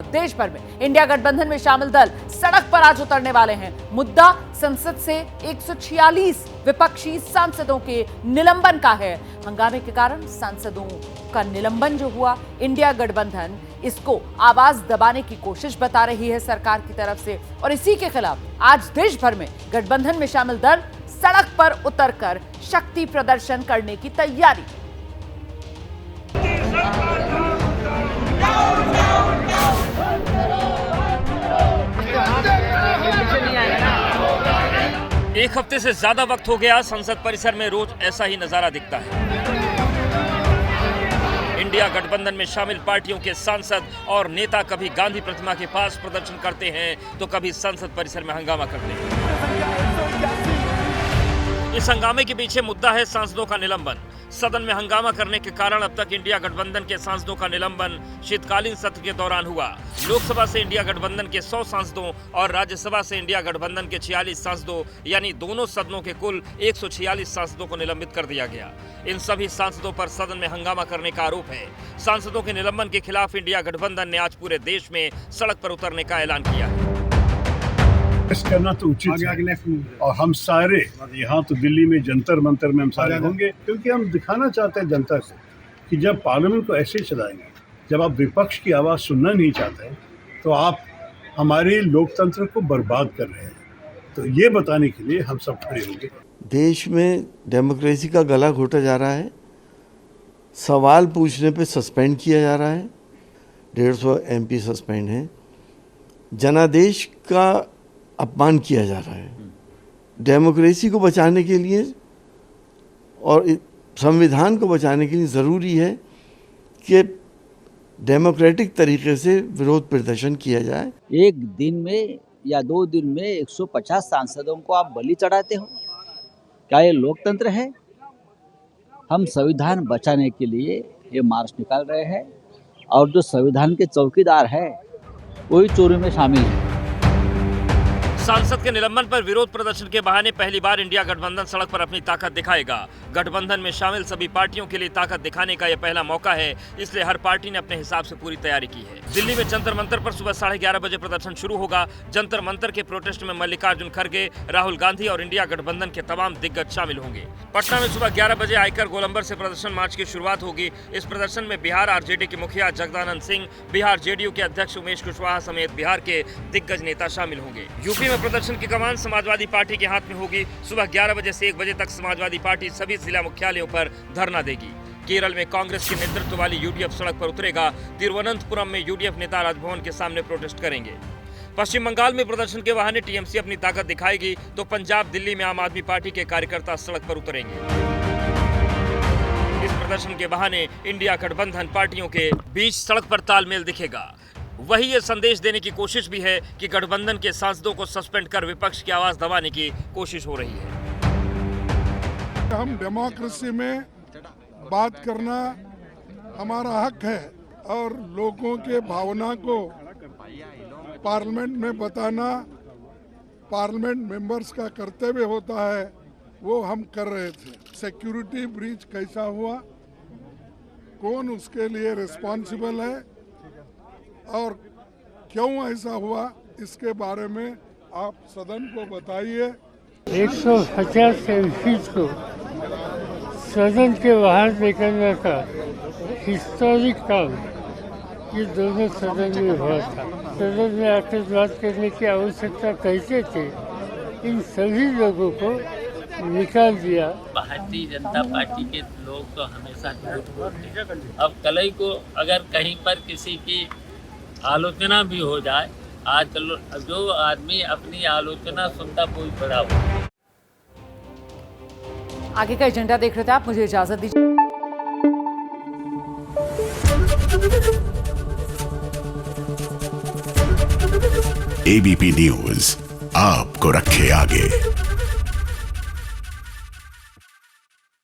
देश भर में इंडिया गठबंधन में शामिल दल सड़क पर आज उतरने वाले हैं। मुद्दा संसद से 146 विपक्षी सांसदों के निलंबन का है। हंगामे के कारण सांसदों का निलंबन जो हुआ, इंडिया गठबंधन इसको आवाज दबाने की कोशिश बता रही है सरकार की तरफ से, और इसी के खिलाफ आज देश भर में गठबंधन में शामिल दल सड़क पर उतरकर शक्ति प्रदर्शन करने की तैयारी। एक हफ्ते से ज्यादा वक्त हो गया, संसद परिसर में रोज ऐसा ही नजारा दिखता है। इंडिया गठबंधन में शामिल पार्टियों के सांसद और नेता कभी गांधी प्रतिमा के पास प्रदर्शन करते हैं तो कभी संसद परिसर में हंगामा करते हैं। इस हंगामे के पीछे मुद्दा है सांसदों का निलंबन। सदन में हंगामा करने के कारण अब तक इंडिया गठबंधन के सांसदों का निलंबन शीतकालीन सत्र के दौरान हुआ। लोकसभा से इंडिया गठबंधन के 100 सांसदों और राज्यसभा से इंडिया गठबंधन के 46 सांसदों यानी दोनों सदनों के कुल 146 सांसदों को निलंबित कर दिया गया। इन सभी सांसदों पर सदन में हंगामा करने का आरोप है। सांसदों के निलंबन के खिलाफ इंडिया गठबंधन ने आज पूरे देश में सड़क पर उतरने का ऐलान किया है। करना तो उचित है और हम सारे यहाँ तो दिल्ली में जंतर मंतर में हम सारे होंगे, क्योंकि हम दिखाना चाहते हैं जनता से कि जब पार्लियामेंट को ऐसे चलाएंगे, जब आप विपक्ष की आवाज़ सुनना नहीं चाहते तो आप हमारे लोकतंत्र को बर्बाद कर रहे हैं। तो ये बताने के लिए हम सब खड़े होंगे। देश में डेमोक्रेसी का गला घोटा जा रहा है। सवाल पूछने पे सस्पेंड किया जा रहा है। 150 MP सस्पेंड हैं। जनादेश का अपमान किया जा रहा है। डेमोक्रेसी को बचाने के लिए और संविधान को बचाने के लिए ज़रूरी है कि डेमोक्रेटिक तरीके से विरोध प्रदर्शन किया जाए। एक दिन में या 2 दिन में 150 सांसदों को आप बलि चढ़ाते हो, क्या ये लोकतंत्र है? हम संविधान बचाने के लिए ये मार्च निकाल रहे हैं और जो संविधान के चौकीदार है वही चोरी में शामिल है। सांसद के निलंबन पर विरोध प्रदर्शन के बहाने पहली बार इंडिया गठबंधन सड़क पर अपनी ताकत दिखाएगा। गठबंधन में शामिल सभी पार्टियों के लिए ताकत दिखाने का यह पहला मौका है, इसलिए हर पार्टी ने अपने हिसाब से पूरी तैयारी की है। दिल्ली में जंतर मंतर पर सुबह 11:30 बजे प्रदर्शन शुरू होगा। जंतर मंतर के प्रोटेस्ट में मल्लिकार्जुन खड़गे, राहुल गांधी और इंडिया गठबंधन के तमाम दिग्गज शामिल होंगे। पटना में सुबह 11 बजे आयकर गोलंबर से प्रदर्शन मार्च की शुरुआत होगी। इस प्रदर्शन में बिहार RJD के मुखिया जगदानंद सिंह, बिहार JDU के अध्यक्ष उमेश कुशवाहा समेत बिहार के दिग्गज नेता शामिल होंगे। यूपी में प्रदर्शन की कमान समाजवादी पार्टी के हाथ में होगी। सुबह 11 बजे से 1 बजे तक समाजवादी पार्टी सभी जिला मुख्यालयों पर धरना देगी। केरल में कांग्रेस के नेतृत्व वाली UDF सड़क पर उतरेगा। तिरुवनंतपुरम में UDF नेता राजभवन के सामने प्रोटेस्ट करेंगे। पश्चिम बंगाल में प्रदर्शन के बहाने TMC अपनी ताकत दिखाएगी, तो पंजाब दिल्ली में आम आदमी पार्टी के कार्यकर्ता सड़क पर उतरेंगे। इस प्रदर्शन के बहाने इंडिया गठबंधन पार्टियों के बीच सड़क पर तालमेल दिखेगा। वही ये संदेश देने की कोशिश भी है कि गठबंधन के सांसदों को सस्पेंड कर विपक्ष की आवाज दबाने की कोशिश हो रही है। हम डेमोक्रेसी में बात करना हमारा हक है और लोगों के भावना को पार्लियामेंट में बताना पार्लियामेंट मेंबर्स का कर्तव्य होता है, वो हम कर रहे थे। सिक्योरिटी ब्रीच कैसा हुआ, कौन उसके लिए रिस्पॉन्सिबल है और क्यों ऐसा हुआ, इसके बारे में आप सदन को बताइए। 150 MPs को सदन के बाहर निकलने का हिस्टोरिक काम ये दोनों सदन में हुआ था। सदन में आकर बात करने की आवश्यकता कैसे थे, इन सभी लोगों को निकाल दिया। भारतीय जनता पार्टी के लोग तो हमेशा झूठ बोलते हैं। अब कल को अगर कहीं पर किसी की आलोचना भी हो जाए, आजकल जो आदमी अपनी आलोचना सुनता कोई बड़ा हो। आगे का एजेंडा देख रहे थे आप, मुझे इजाजत दीजिए। ABP न्यूज आपको रखे आगे।